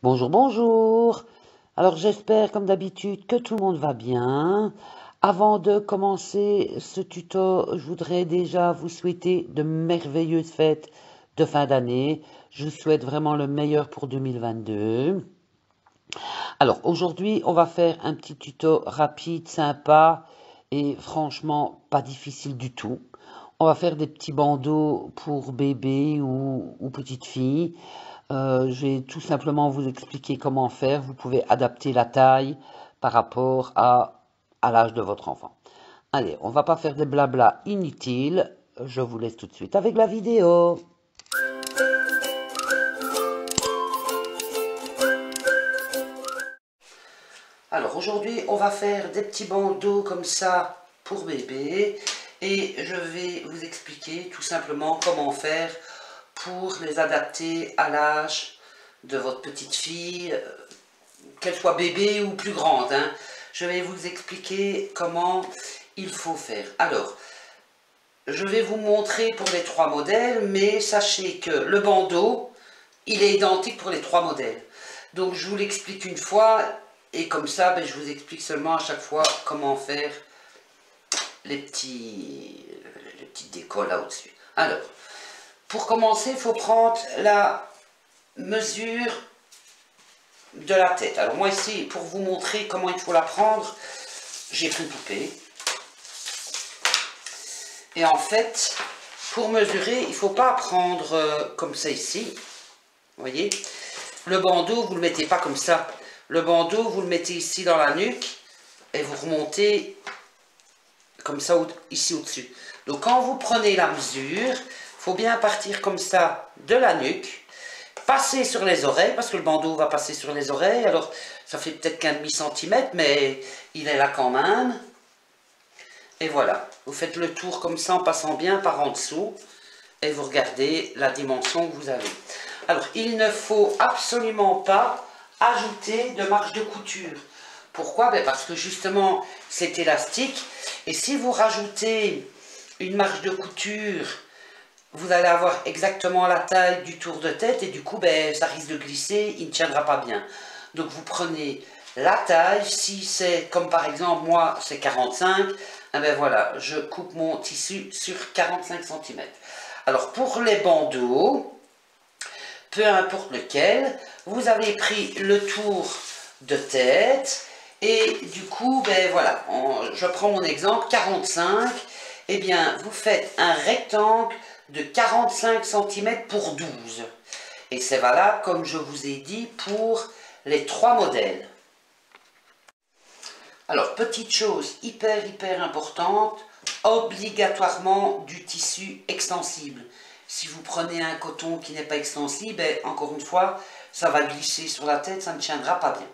Bonjour, bonjour. Alors j'espère comme d'habitude que tout le monde va bien. Avant de commencer ce tuto, je voudrais déjà vous souhaiter de merveilleuses fêtes de fin d'année. Je vous souhaite vraiment le meilleur pour 2022. Alors aujourd'hui, on va faire un petit tuto rapide, sympa et franchement pas difficile du tout. On va faire des petits bandeaux pour bébé ou petite fille. Je vais tout simplement vous expliquer comment faire. Vous pouvez adapter la taille par rapport à l'âge de votre enfant. Allez, on va pas faire des blabla inutiles. Je vous laisse tout de suite avec la vidéo. Alors aujourd'hui, on va faire des petits bandeaux comme ça pour bébé. Et je vais vous expliquer tout simplement comment faire pour les adapter à l'âge de votre petite fille, qu'elle soit bébé ou plus grande, hein. Je vais vous expliquer comment il faut faire. Alors, je vais vous montrer pour les trois modèles, mais sachez que le bandeau, il est identique pour les trois modèles. Donc, je vous l'explique une fois, et comme ça, je vous explique seulement à chaque fois comment faire les petites décos là au-dessus. Alors, pour commencer, il faut prendre la mesure de la tête. Alors moi ici, pour vous montrer comment il faut la prendre, j'ai pris une poupée. Et en fait, pour mesurer, il ne faut pas prendre comme ça ici. Vous voyez, le bandeau, vous ne le mettez pas comme ça. Le bandeau, vous le mettez ici dans la nuque et vous remontez comme ça ici au-dessus. Donc quand vous prenez la mesure, il faut bien partir comme ça de la nuque. Passer sur les oreilles, parce que le bandeau va passer sur les oreilles, alors ça fait peut-être qu'un demi-centimètre, mais il est là quand même. Et voilà, vous faites le tour comme ça en passant bien par en dessous, et vous regardez la dimension que vous avez. Alors, il ne faut absolument pas ajouter de marge de couture. Pourquoi? Parce que justement, c'est élastique, et si vous rajoutez une marge de couture, vous allez avoir exactement la taille du tour de tête et du coup, ça risque de glisser, il ne tiendra pas bien. Donc, vous prenez la taille, si c'est comme par exemple, moi, c'est 45, voilà, je coupe mon tissu sur 45 cm. Alors, pour les bandeaux, peu importe lequel, vous avez pris le tour de tête et du coup, voilà, je prends mon exemple, 45, eh bien, vous faites un rectangle de 45 cm pour 12. Et c'est valable, comme je vous ai dit, pour les trois modèles. Alors, petite chose hyper importante, obligatoirement du tissu extensible. Si vous prenez un coton qui n'est pas extensible, encore une fois, ça va glisser sur la tête, ça ne tiendra pas bien.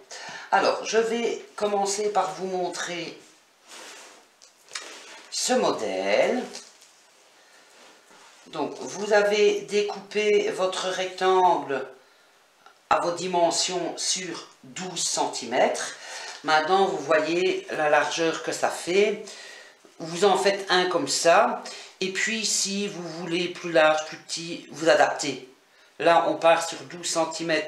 Alors, je vais commencer par vous montrer ce modèle. Donc, vous avez découpé votre rectangle à vos dimensions sur 12 cm. Maintenant, vous voyez la largeur que ça fait. Vous en faites un comme ça. Et puis, si vous voulez plus large, plus petit, vous adaptez. Là, on part sur 12 cm.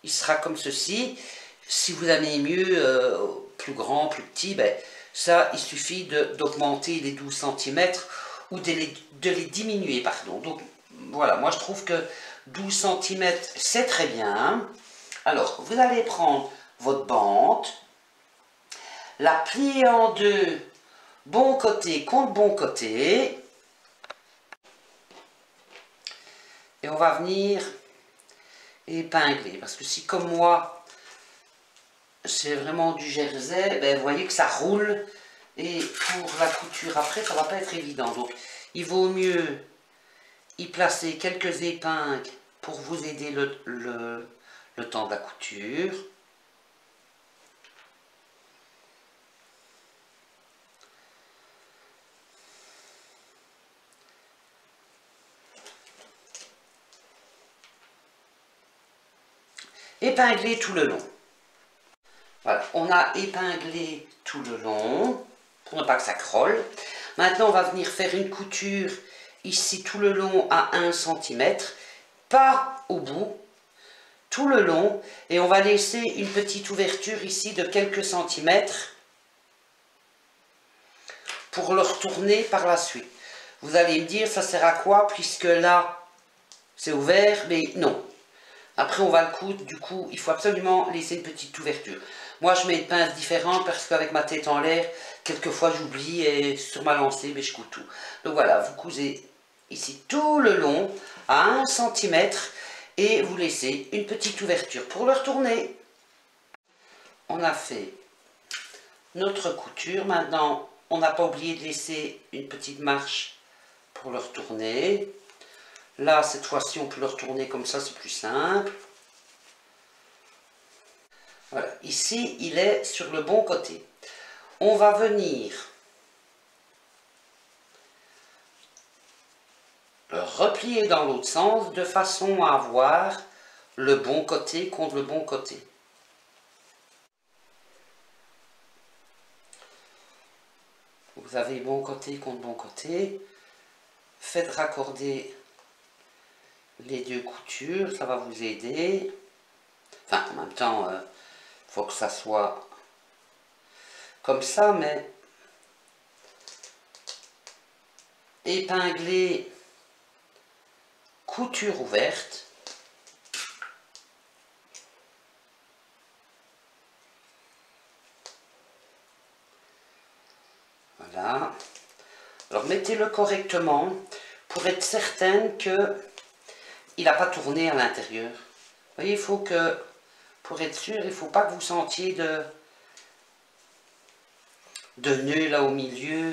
Il sera comme ceci. Si vous aimez mieux, plus grand, plus petit, ça, il suffit d'augmenter les 12 cm ou de les diminuer, pardon. Donc, voilà, moi je trouve que 12 cm, c'est très bien. Alors, vous allez prendre votre bande, la plier en deux, bon côté contre bon côté, et on va venir épingler. Parce que si, comme moi, c'est vraiment du jersey, vous voyez que ça roule, et pour la couture après, ça va pas être évident. Donc, il vaut mieux y placer quelques épingles pour vous aider le temps de la couture. Épingler tout le long. Voilà, on a épinglé tout le long pour ne pas que ça crolle. Maintenant, on va venir faire une couture ici tout le long à 1 cm, pas au bout, tout le long et on va laisser une petite ouverture ici de quelques centimètres pour le retourner par la suite. Vous allez me dire, ça sert à quoi puisque là, c'est ouvert, mais non. Après, on va le coudre, du coup, il faut absolument laisser une petite ouverture. Moi, je mets une pince différente parce qu'avec ma tête en l'air, quelquefois j'oublie et sur ma lancée, mais je couds tout. Donc voilà, vous cousez ici tout le long à 1 cm et vous laissez une petite ouverture pour le retourner. On a fait notre couture. Maintenant, on n'a pas oublié de laisser une petite marche pour le retourner. Là, cette fois-ci, on peut le retourner comme ça, c'est plus simple. Voilà, ici, il est sur le bon côté. On va venir le replier dans l'autre sens de façon à avoir le bon côté contre le bon côté. Vous avez bon côté contre bon côté. Faites raccorder les deux coutures, ça va vous aider. Enfin, en même temps, il faut que ça soit comme ça, mais épingler couture ouverte. Voilà. Alors mettez-le correctement pour être certaine que il n'a pas tourné à l'intérieur. Vous voyez, il faut que, pour être sûr, il ne faut pas que vous sentiez de nœud là au milieu.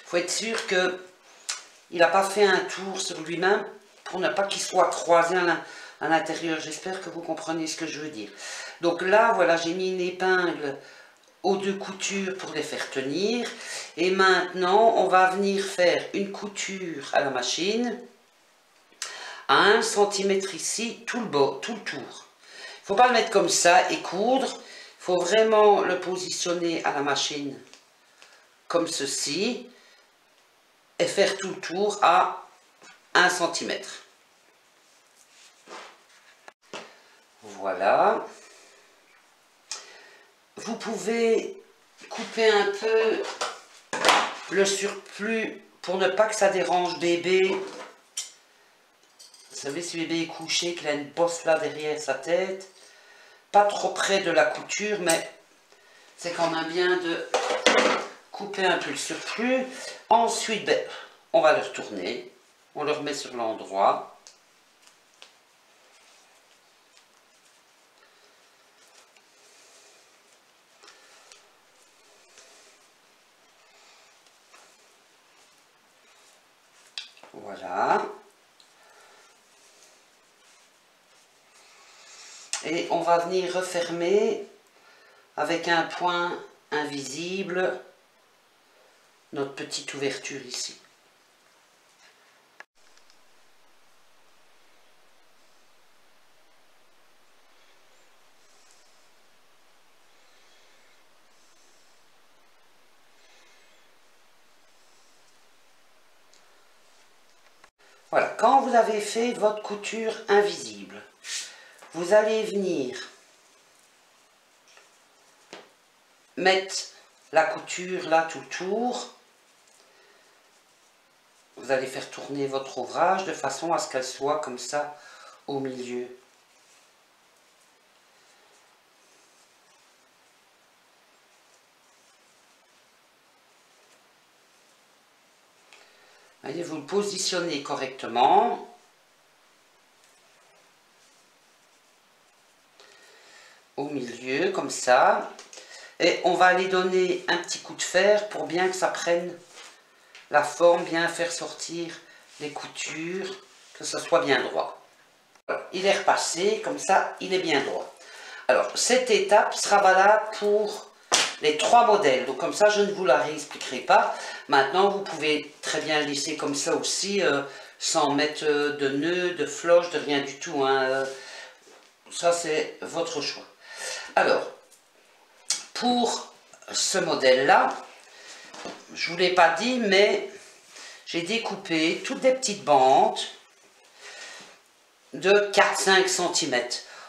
Il faut être sûr qu'il n'a pas fait un tour sur lui-même pour ne pas qu'il soit croisé à l'intérieur. J'espère que vous comprenez ce que je veux dire. Donc là, voilà, j'ai mis une épingle aux deux coutures pour les faire tenir. Et maintenant, on va venir faire une couture à la machine à 1 cm ici, tout le tour. Il ne faut pas le mettre comme ça et coudre. Il faut vraiment le positionner à la machine comme ceci et faire tout le tour à 1 cm. Voilà. Vous pouvez couper un peu le surplus pour ne pas que ça dérange bébé. Vous savez, si bébé est couché, qu'il a une bosse là derrière sa tête, pas trop près de la couture, mais c'est quand même bien de couper un peu le surplus. Ensuite, ben, on va le retourner, on le remet sur l'endroit. Voilà. Et on va venir refermer avec un point invisible notre petite ouverture ici. Voilà, quand vous avez fait votre couture invisible, vous allez venir mettre la couture là tout le tour. Vous allez faire tourner votre ouvrage de façon à ce qu'elle soit comme ça au milieu. Voyez, vous le positionnez correctement. Au milieu, comme ça. Et on va aller donner un petit coup de fer pour bien que ça prenne la forme, bien faire sortir les coutures, que ça soit bien droit. Alors, il est repassé, comme ça, il est bien droit. Alors, cette étape sera valable pour les 3 modèles. Donc, comme ça, je ne vous la réexpliquerai pas. Maintenant, vous pouvez très bien le laisser comme ça aussi, sans mettre de nœuds, de floches, de rien du tout. Hein. ça c'est votre choix. Alors, pour ce modèle-là, je ne vous l'ai pas dit, mais j'ai découpé toutes des petites bandes de 4-5 cm.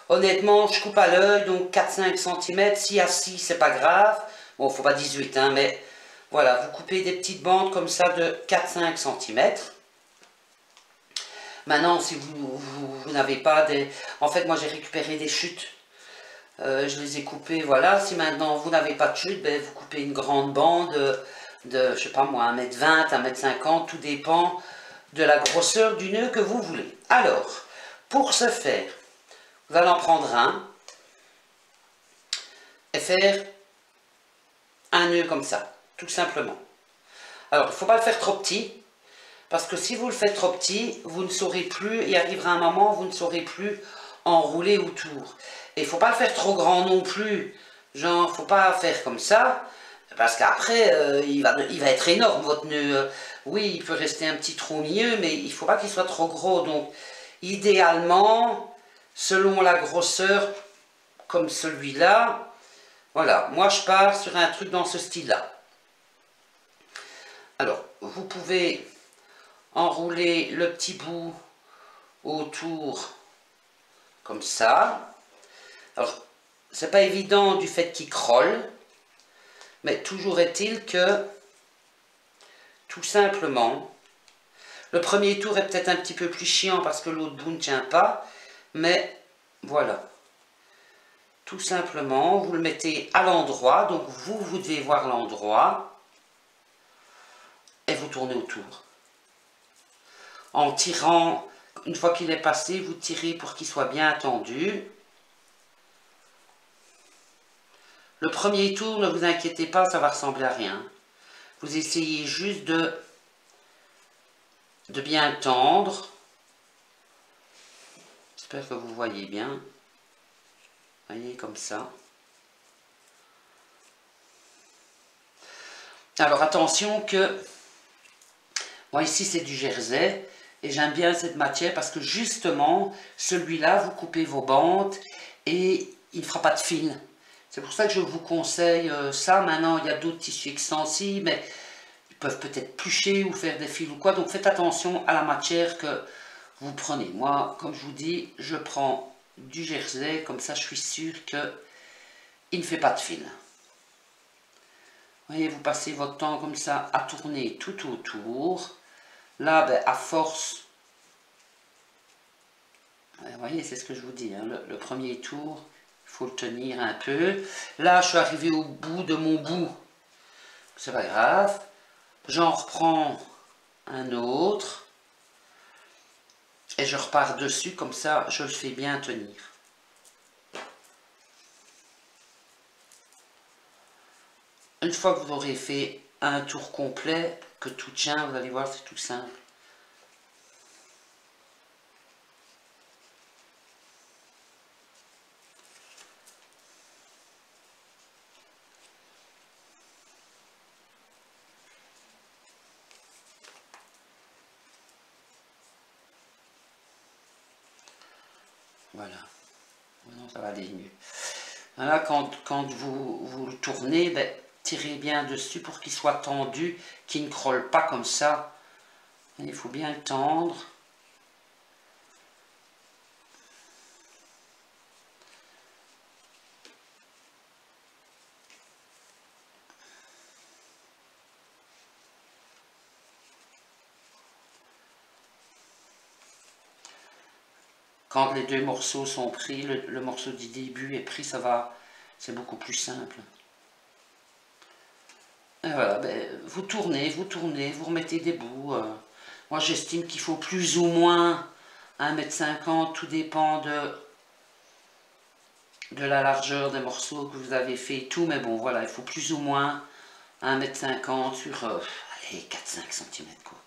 Honnêtement, je coupe à l'œil, donc 4-5 cm. S'il y a 6, c'est pas grave. Bon, il ne faut pas 18, hein, mais voilà, vous coupez des petites bandes comme ça de 4-5 cm. Maintenant, si vous n'avez pas des... En fait, moi, j'ai récupéré des chutes. Je les ai coupées, voilà. Si maintenant, vous n'avez pas de chute, ben, vous coupez une grande bande de, je sais pas moi, 1,20 m, 1,50 m. Tout dépend de la grosseur du nœud que vous voulez. Alors, pour ce faire, vous allez en prendre un et faire un nœud comme ça, tout simplement. Alors, il ne faut pas le faire trop petit, parce que si vous le faites trop petit, vous ne saurez plus, il arrivera un moment où vous ne saurez plus enrouler autour. Et il ne faut pas le faire trop grand non plus, genre, il ne faut pas faire comme ça, parce qu'après, il va être énorme, votre nœud. Oui, il peut rester un petit trou au milieu, mais il ne faut pas qu'il soit trop gros. Donc, idéalement, selon la grosseur, comme celui-là, voilà, moi je pars sur un truc dans ce style-là. Alors, vous pouvez enrouler le petit bout autour, comme ça. Alors, c'est pas évident du fait qu'il crolle, mais toujours est-il que, tout simplement, le premier tour est peut-être un petit peu plus chiant parce que l'autre bout ne tient pas, mais voilà. Tout simplement, vous le mettez à l'endroit, donc vous devez voir l'endroit, et vous tournez autour. En tirant, une fois qu'il est passé, vous tirez pour qu'il soit bien tendu. Le premier tour, ne vous inquiétez pas, ça va ressembler à rien. Vous essayez juste de bien tendre. J'espère que vous voyez bien. Voyez, comme ça. Alors attention que, moi ici c'est du jersey, et j'aime bien cette matière parce que justement, celui-là, vous coupez vos bandes et il ne fera pas de fil. C'est pour ça que je vous conseille ça. Maintenant, il y a d'autres tissus extensibles, mais ils peuvent peut-être plucher ou faire des fils ou quoi. Donc faites attention à la matière que vous prenez. Moi, comme je vous dis, je prends du jersey, comme ça je suis sûr qu'il ne fait pas de fil. Vous voyez, vous passez votre temps comme ça à tourner tout autour. Là, ben, à force, vous voyez, c'est ce que je vous dis, hein, le premier tour, il faut le tenir un peu. Là, je suis arrivé au bout de mon bout, c'est pas grave. J'en reprends un autre et je repars dessus, comme ça, je le fais bien tenir. Une fois que vous aurez fait un tour complet, que tout tient, vous allez voir, c'est tout simple. Voilà. Non, ça va aller mieux. Voilà, quand vous le tournez, ben, tirez bien dessus pour qu'il soit tendu, qu'il ne crolle pas comme ça. Il faut bien le tendre. Quand les deux morceaux sont pris, le morceau du début est pris, ça va, c'est beaucoup plus simple. Et voilà, ben, vous tournez, vous remettez des bouts. Moi j'estime qu'il faut plus ou moins 1,50 m, tout dépend de la largeur des morceaux que vous avez fait et tout, mais bon voilà, il faut plus ou moins 1,50 m sur allez, 4-5 cm quoi.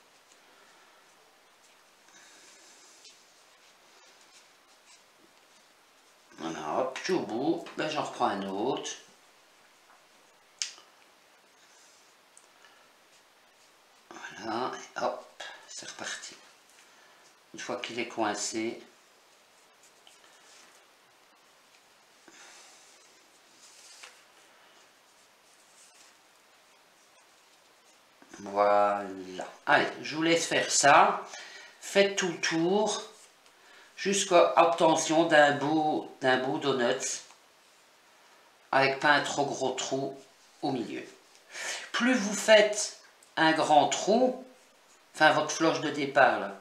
Voilà, hop, puis au bout, ben, j'en reprends un autre. Voilà, et hop, c'est reparti. Une fois qu'il est coincé, Voilà. Allez, je vous laisse faire ça. Faites tout le tour jusqu'à l'obtention d'un beau donut avec pas un trop gros trou au milieu. Plus vous faites un grand trou, enfin votre floche de départ, là,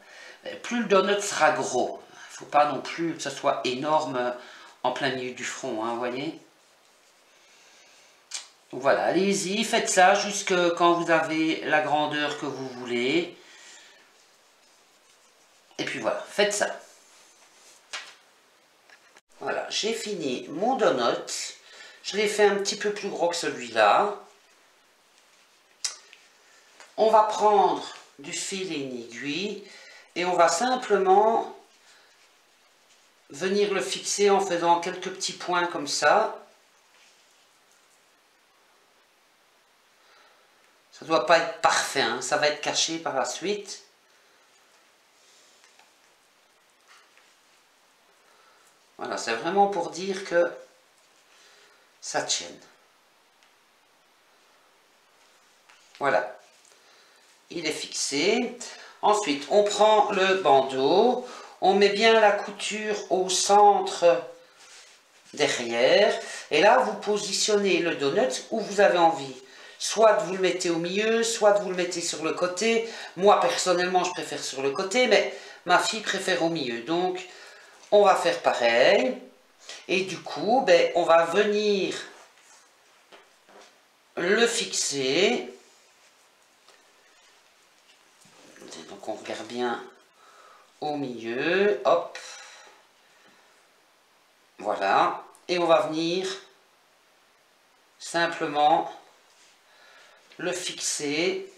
plus le donut sera gros. Il ne faut pas non plus que ce soit énorme en plein milieu du front, hein, vous voyez. Voilà, allez-y, faites ça jusque quand vous avez la grandeur que vous voulez. Et puis voilà, faites ça. Voilà, j'ai fini mon donut. Je l'ai fait un petit peu plus gros que celui-là. On va prendre du fil et une aiguille et on va simplement venir le fixer en faisant quelques petits points comme ça. Ça ne doit pas être parfait, hein, ça va être caché par la suite. Voilà, c'est vraiment pour dire que ça tienne. Voilà, il est fixé. Ensuite, on prend le bandeau, on met bien la couture au centre derrière. Et là, vous positionnez le donut où vous avez envie. Soit vous le mettez au milieu, soit vous le mettez sur le côté. Moi, personnellement, je préfère sur le côté, mais ma fille préfère au milieu. Donc, on va faire pareil. Et du coup, ben, on va venir le fixer. Donc, on regarde bien au milieu. Hop. Voilà. Et on va venir simplement le fixer,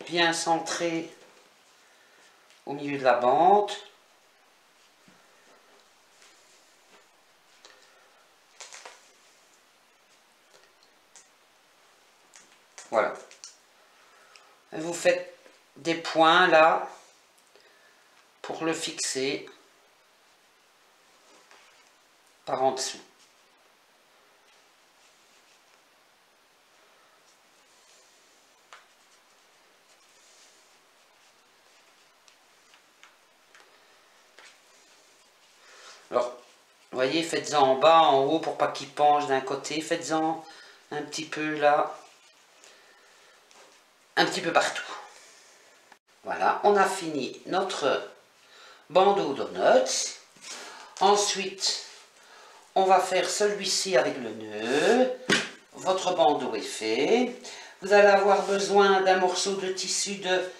bien centré au milieu de la bande. Voilà. Et vous faites des points là pour le fixer par en dessous. Alors, vous voyez, faites-en en bas, en haut, pour pas qu'il penche d'un côté. Faites-en un petit peu là, un petit peu partout. Voilà, on a fini notre bandeau donuts. Ensuite, on va faire celui-ci avec le nœud. Votre bandeau est fait. Vous allez avoir besoin d'un morceau de tissu de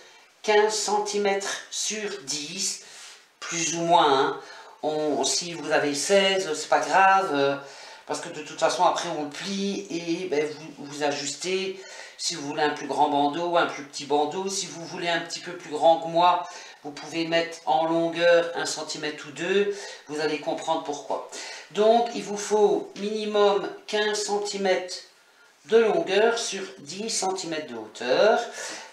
15 cm sur 10, plus ou moins, hein. Si vous avez 16, c'est pas grave, parce que de toute façon après on le plie et ben, vous ajustez. Si vous voulez un plus grand bandeau, un plus petit bandeau, si vous voulez un petit peu plus grand que moi, vous pouvez mettre en longueur 1 cm ou 2, vous allez comprendre pourquoi. Donc il vous faut minimum 15 cm de longueur sur 10 cm de hauteur,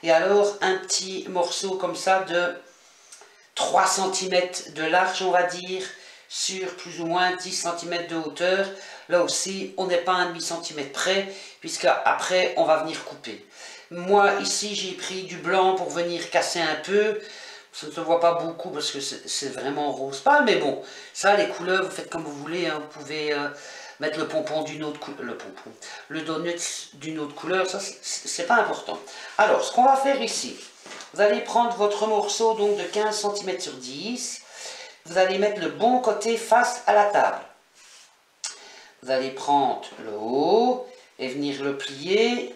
et alors un petit morceau comme ça de 3 cm de large, on va dire, sur plus ou moins 10 cm de hauteur. Là aussi, on n'est pas à un demi-centimètre près, puisque après on va venir couper. Moi, ici, j'ai pris du blanc pour venir casser un peu. Ça ne se voit pas beaucoup parce que c'est vraiment rose pâle, mais bon, ça, les couleurs, vous faites comme vous voulez, hein. Vous pouvez mettre le pompon d'une autre couleur, le donut d'une autre couleur, ça, c'est pas important. Alors, ce qu'on va faire ici, vous allez prendre votre morceau donc de 15 cm sur 10, vous allez mettre le bon côté face à la table. Vous allez prendre le haut et venir le plier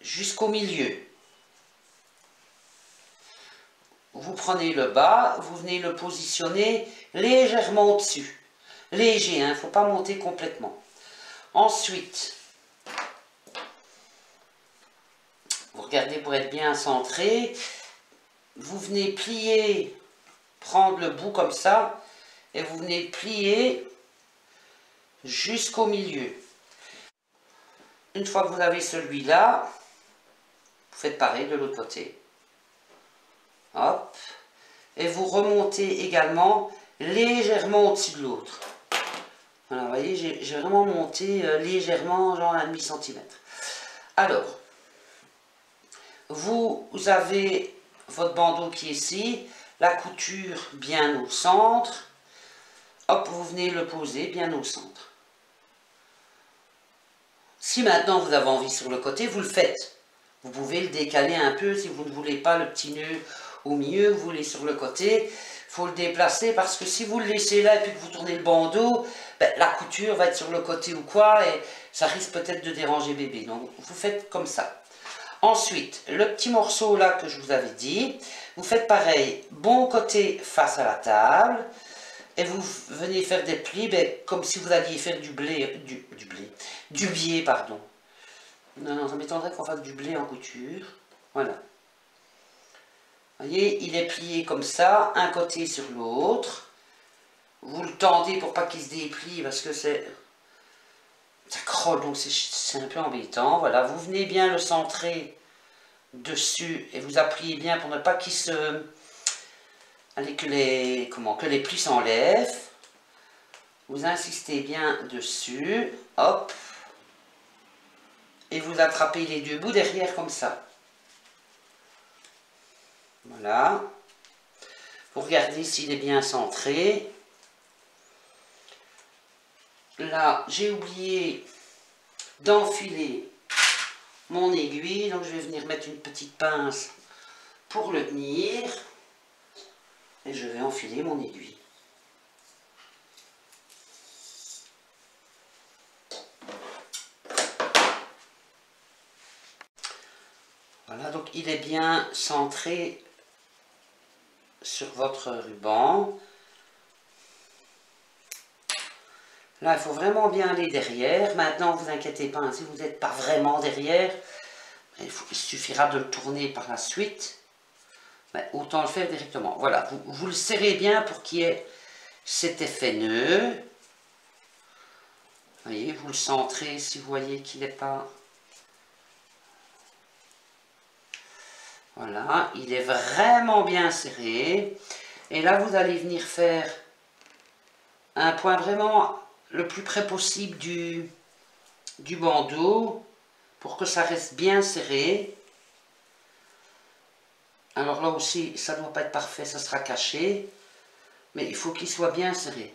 jusqu'au milieu. Vous prenez le bas, vous venez le positionner légèrement au-dessus. Léger, il ne faut pas monter complètement. Ensuite, vous regardez pour être bien centré. Vous venez plier, prendre le bout comme ça, et vous venez plier jusqu'au milieu. Une fois que vous avez celui-là, vous faites pareil de l'autre côté. Hop. Et vous remontez également légèrement au-dessus de l'autre. Voilà, vous voyez, j'ai vraiment monté légèrement, genre 1,5 cm. Alors, vous avez votre bandeau qui est ici, la couture bien au centre. Hop, vous venez le poser bien au centre. Si maintenant vous avez envie sur le côté, vous le faites. Vous pouvez le décaler un peu si vous ne voulez pas le petit nœud au milieu, vous voulez sur le côté. Il faut le déplacer parce que si vous le laissez là et puis que vous tournez le bandeau, ben, la couture va être sur le côté ou quoi et ça risque peut-être de déranger bébé. Donc vous faites comme ça. Ensuite, le petit morceau là que je vous avais dit, vous faites pareil, bon côté face à la table. Et vous venez faire des plis, ben, comme si vous alliez faire du biais, pardon. Non, ça m'étonnerait qu'on fasse du blé en couture. Voilà. Vous voyez, il est plié comme ça, un côté sur l'autre. Vous le tendez pour pas qu'il se déplie, parce que ça crolle, donc c'est un peu embêtant. Voilà, vous venez bien le centrer dessus, et vous appuyez bien pour ne pas qu'il se... Allez, que les plis s'enlèvent. Vous insistez bien dessus. Hop. Et vous attrapez les deux bouts derrière comme ça. Voilà. Vous regardez s'il est bien centré. Là, j'ai oublié d'enfiler mon aiguille. Donc, je vais venir mettre une petite pince pour le tenir. Et je vais enfiler mon aiguille. Voilà, donc il est bien centré sur votre ruban. Là, il faut vraiment bien aller derrière. Maintenant, ne vous inquiétez pas, hein, si vous n'êtes pas vraiment derrière, il suffira de le tourner par la suite. Ben, autant le faire directement. Voilà, vous le serrez bien pour qu'il y ait cet effet nœud. Vous voyez, vous le centrez si vous voyez qu'il n'est pas... Voilà, il est vraiment bien serré. Et là, vous allez venir faire un point vraiment le plus près possible du bandeau pour que ça reste bien serré. Alors là aussi, ça ne doit pas être parfait, ça sera caché. Mais il faut qu'il soit bien serré.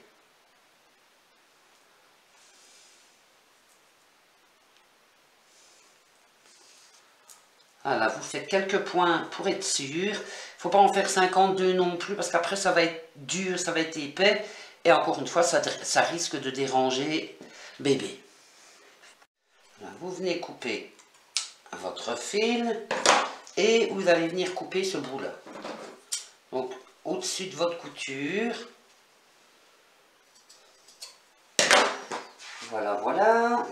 Voilà, vous faites quelques points pour être sûr. Il ne faut pas en faire 52 non plus, parce qu'après ça va être dur, ça va être épais. Et encore une fois, ça risque de déranger bébé. Voilà, vous venez couper votre fil. Et vous allez venir couper ce bout-là. Donc, au-dessus de votre couture. Voilà, voilà.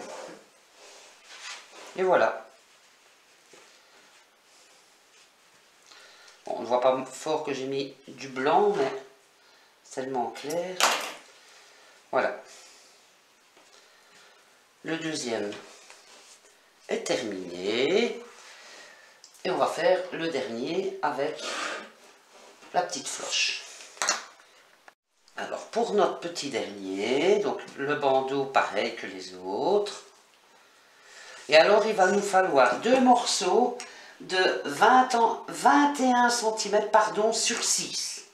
Et voilà. Bon, on ne voit pas fort que j'ai mis du blanc, mais c'est tellement clair. Voilà. Le deuxième est terminé. Et on va faire le dernier avec la petite floche. Alors, pour notre petit dernier, donc le bandeau pareil que les autres. Et alors, il va nous falloir deux morceaux de 21 cm sur 6.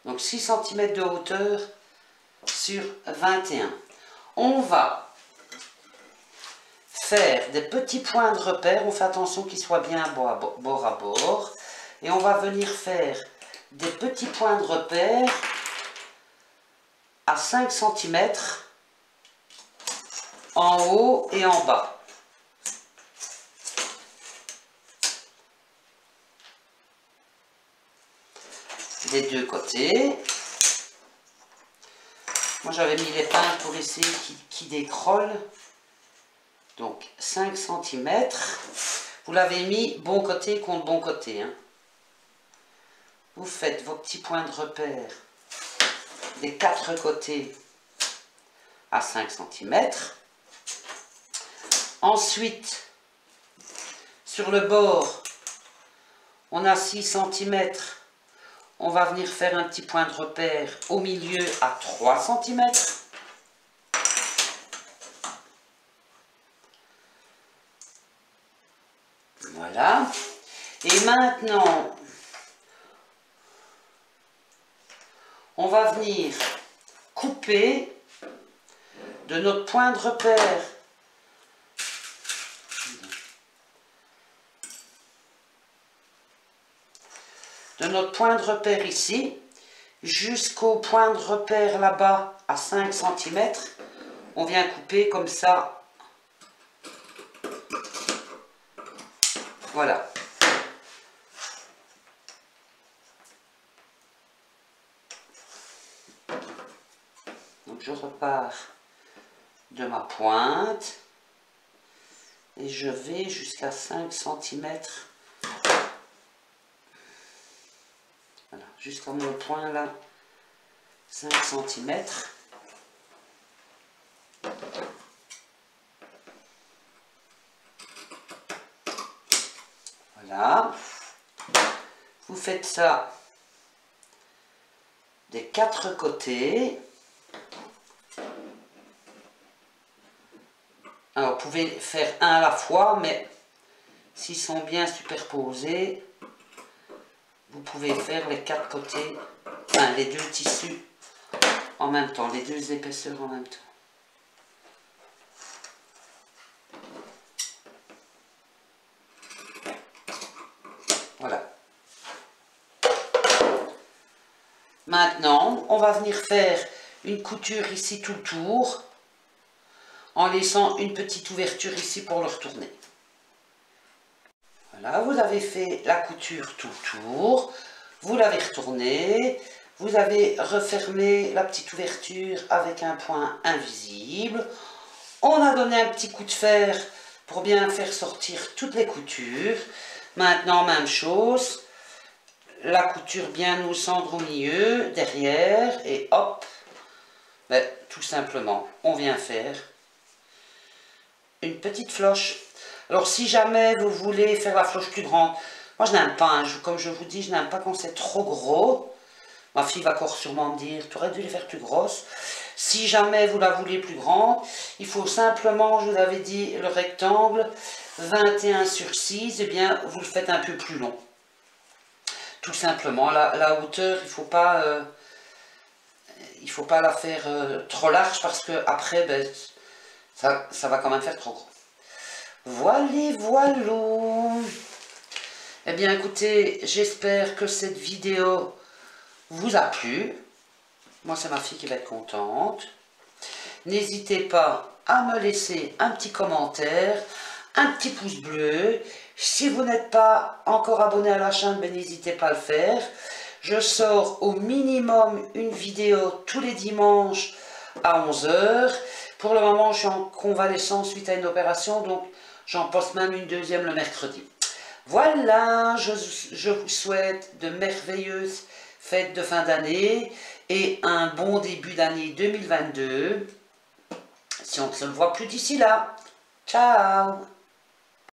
Donc 6 cm de hauteur sur 21. On va faire des petits points de repère. On fait attention qu'ils soient bien bord à bord. Et on va venir faire des petits points de repère à 5 cm en haut et en bas. Des deux côtés. Moi j'avais mis les pinces pour essayer qu'ils décrollent. Donc 5 cm. Vous l'avez mis bon côté contre bon côté. Hein. Vous faites vos petits points de repère des quatre côtés à 5 cm. Ensuite, sur le bord, on a 6 cm. On va venir faire un petit point de repère au milieu à 3 cm. Voilà. Et maintenant, on va venir couper de notre point de repère. De notre point de repère ici, jusqu'au point de repère là-bas à 5 cm, on vient couper comme ça. Voilà. Donc je repars de ma pointe et je vais jusqu'à 5 cm. Voilà, jusqu'à mon point là, 5 cm. Voilà. Vous faites ça des 4 côtés. Alors, vous pouvez faire un à la fois, mais s'ils sont bien superposés, vous pouvez faire les 4 côtés, enfin les 2 tissus en même temps, les 2 épaisseurs en même temps. Voilà. Maintenant, on va venir faire une couture ici tout le tour, en laissant une petite ouverture ici pour le retourner. Voilà, vous avez fait la couture tout le tour, vous l'avez retourné, vous avez refermé la petite ouverture avec un point invisible. On a donné un petit coup de fer pour bien faire sortir toutes les coutures. Maintenant, même chose, la couture bien au centre, au milieu, derrière, et hop, ben, tout simplement, on vient faire une petite floche. Alors, si jamais vous voulez faire la floche plus grande, moi je n'aime pas, hein, comme je vous dis, je n'aime pas quand c'est trop gros. Ma fille va encore sûrement me dire, tu aurais dû les faire plus grosses. Si jamais vous la voulez plus grande, il faut simplement, je vous avais dit, le rectangle 21 sur 6, et bien vous le faites un peu plus long. Tout simplement, la hauteur, il faut pas la faire trop large parce que après, ben, ça va quand même faire trop gros. Voilà, voilà. Eh bien, écoutez, j'espère que cette vidéo vous a plu. Moi, c'est ma fille qui va être contente. N'hésitez pas à me laisser un petit commentaire, un petit pouce bleu. Si vous n'êtes pas encore abonné à la chaîne, ben, n'hésitez pas à le faire. Je sors au minimum une vidéo tous les dimanches à 11 h. Pour le moment, je suis en convalescence suite à une opération, donc j'en poste même une deuxième le mercredi. Voilà, je vous souhaite de merveilleuses fêtes de fin d'année et un bon début d'année 2022. Si on ne se voit plus d'ici là. Ciao!